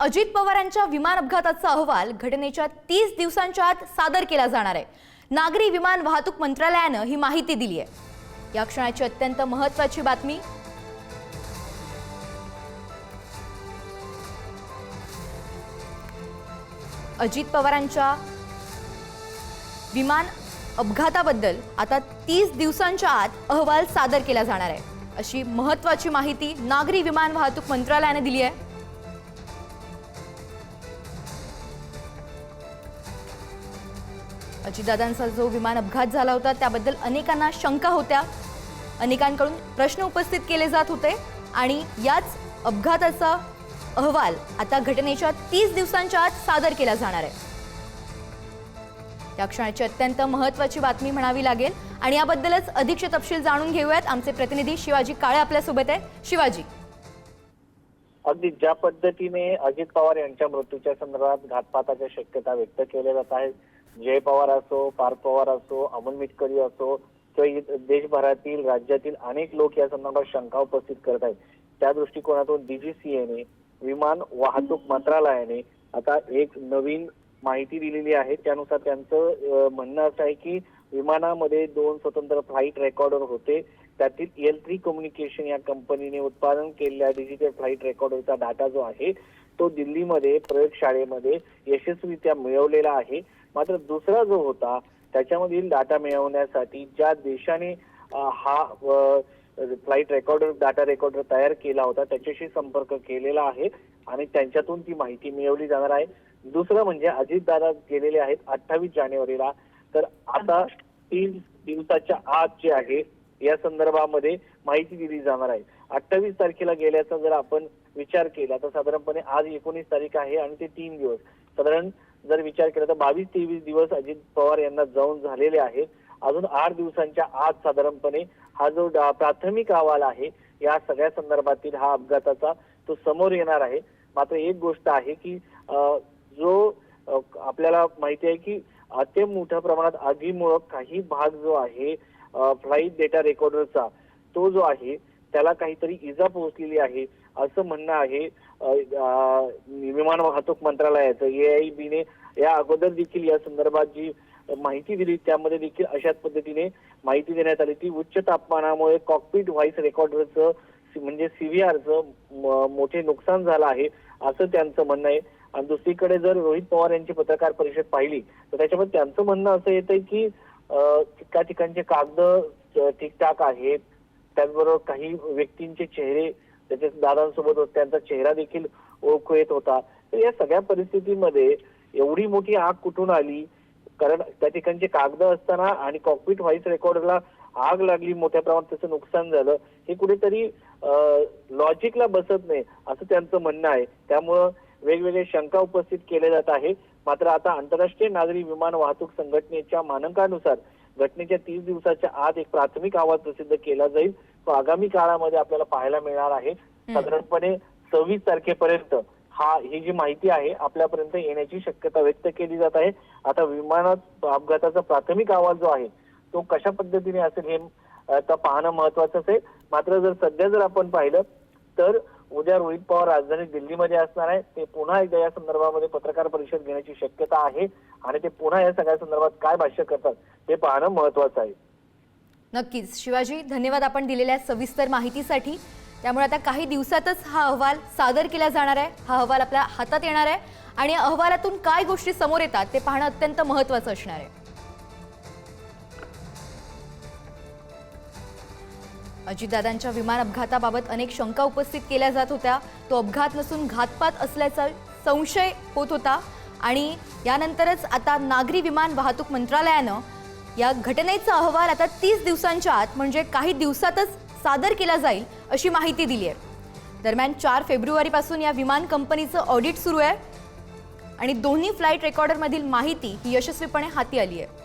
अजित पवारांच्या विमान अपघाताचा अहवाल घटनेच्या 30 दिवसांच्या आत सादर केला जाणार आहे। नागरी विमान वाहतूक मंत्रालयाने ही माहिती दिली आहे। या क्षणाची अत्यंत महत्त्वाची बातमी। अजित पवारांच्या विमान अपघाताबद्दल आता 30 दिवसांच्या आत अहवाल सादर केला जाणार आहे, अशी महत्त्वाची माहिती नागरी विमान वाहतूक मंत्रालयाने दिली आहे। अजितदादांचा जो विमान अपघात झाला होता त्याबद्दल अनेकांना शंका होत्या, अनेकांकडून प्रश्न उपस्थित केले जात होते आणि याच अपघाताचा अहवाल आता घटनेच्या 30 दिवसांच्या आत सादर केला जाणार आहे। या क्षणाची अत्यंत महत्त्वाची बातमी म्हणावी लागेल आणि याबद्दलच अधिकचे तपशील जाणून घेऊयात। आमचे प्रतिनिधी शिवाजी काळे आपल्या सोबत आहे। शिवाजी, अगदी ज्या पद्धतीने अजित पवार यांच्या मृत्यूच्या संदर्भात घातपाताच्या शक्यता व्यक्त केल्या जात आहेत, जय पवार असो, पार्थ पवार असो, अमोल मिटकरी असो किंवा देशभरातील राज्यातील अनेक लोक या संदर्भात शंका उपस्थित करत आहेत, त्या दृष्टिकोनातून डीजीसीएने विमान वाहतूक मंत्रालयाने आता एक नवीन माहिती दिलेली आहे। त्यानुसार त्यांचं म्हणणं असं आहे की विमानामध्ये 2 स्वतंत्र फ्लाईट रेकॉर्डर होते, त्यातील L3 कम्युनिकेशन या कंपनीने उत्पादन केलेल्या डिजिटल फ्लाईट रेकॉर्डरचा डाटा जो आहे तो दिल्लीमध्ये प्रयोगशाळेमध्ये यशस्वीरित्या मिळवलेला आहे। मात्र दुसरा जो होता त्याच्यामधील डाटा मिळवण्यासाठी ज्या देशाने हा फ्लाईट रेकॉर्डर डाटा रेकॉर्डर तयार केला होता त्याच्याशी संपर्क केलेला आहे आणि त्यांच्यातून ती माहिती मिळवली जाणार आहे। दुसरं म्हणजे अजितदादा गेलेले आहेत 28 जानेवारीला, तर आता 3 दिवसाच्या आत जे आहे या संदर्भामध्ये माहिती दिली जाणार आहे। 28 तारखेला गेल्याचा जर आपण विचार केला तर साधारणपणे आज 19 तारीख आहे आणि ते 3 दिवस साधारण जर विचार केला तर 22-23 दिवस अजित पवार यांना जाऊन झालेले आहेत। अजून 8 दिवसांच्या आत साधारणपणे हा जो प्राथमिक अहवाल आहे या सगळ्या संदर्भातील हा अपघाताचा तो समोर येणार आहे। मात्र एक गोष्ट आहे की जो आपल्याला माहिती आहे की अत्यंत मोठ्या प्रमाणात आगीमुळे काही भाग जो आहे फ्लाईट डेटा रेकॉर्डरचा तो जो आहे त्याला काहीतरी इजा पोहोचलेली आहे असं म्हणणं आहे विमान वाहतूक मंत्रालयाचं। AIB या अगोदर देखील या संदर्भात जी माहिती दिली त्यामध्ये देखील अशाच पद्धतीने माहिती देण्यात आली ती उच्च तापमानामुळे कॉकपिट व्हॉइस रेकॉर्डरचं म्हणजे CVRचं मोठे नुकसान झालं आहे असं त्यांचं म्हणणं आहे। आणि दुसरीकडे जर रोहित पवार यांची पत्रकार परिषद पाहिली तर त्याच्यामध्ये त्यांचं म्हणणं असं येतंय की त्या ठिकाणचे कागद ठीकठाक आहेत, त्याचबरोबर काही व्यक्तींचे चेहरे त्याच्या दादांसोबत त्यांचा चेहरा देखील ओळखू येत होता। तर या सगळ्या परिस्थितीमध्ये एवढी मोठी आग कुठून आली, कारण त्या ठिकाणचे कागद असताना आणि कॉकपिट व्हॉइस रेकॉर्डरला आग लागली, मोठ्या प्रमाणात त्याचं नुकसान झालं, हे कुठेतरी लॉजिकला बसत नाही असं त्यांचं म्हणणं आहे। त्यामुळं वेगवेगळे शंका उपस्थित केले जात आहे। मात्र आता आंतरराष्ट्रीय नागरी विमान वाहतूक संघटनेच्या मानकानुसार घटनेच्या 30 दिवसाच्या आत एक प्राथमिक अहवाल प्रसिद्ध केला जाईल, तो आगामी काळामध्ये आपल्याला पाहायला मिळणार आहे। साधारणपणे 26 तारखेपर्यंत ही जी माहिती आहे आपल्यापर्यंत येण्याची शक्यता व्यक्त केली जात आहे। आता विमानात अपघाताचा प्राथमिक अहवाल जो आहे तो कशा पद्धतीने असेल हे आता पाहणं महत्वाचं आहे। मात्र जर सध्या जर आपण पाहिलं तर उद्या रोहित पवार राजधानी दिल्लीमध्ये असणार आहे, ते पुन्हा एकदा या संदर्भामध्ये पत्रकार परिषद घेण्याची शक्यता आहे आणि ते पुन्हा या सगळ्या संदर्भात काय भाष्य करतात हे पाहणं महत्वाचं आहे। नक्कीच शिवाजी, धन्यवाद आपण दिलेल्या सविस्तर माहितीसाठी। त्यामुळे आता काही दिवसातच हा अहवाल सादर केला जाणार आहे, हा अहवाल आपल्या हातात येणार आहे आणि अहवालातून काय गोष्टी समोर येतात ते पाहणं अत्यंत महत्त्वाचं असणार आहे। अजितदादांच्या विमान अपघाताबाबत अनेक शंका उपस्थित केल्या जात होत्या, तो अपघात नसून घातपात असल्याचा संशय होत होता आणि यानंतरच आता नागरी विमान वाहतूक मंत्रालयानं या घटनेचा अहवाल आता 30 दिवसांच्या आत म्हणजे काही दिवसातच सादर केला जाईल अशी माहिती दिली आहे। दरम्यान 4 फेब्रुवारीपासून या विमान कंपनीचं ऑडिट सुरू आहे आणि दोन्ही फ्लाईट रेकॉर्डरमधील माहिती ही यशस्वीपणे हाती आली आहे।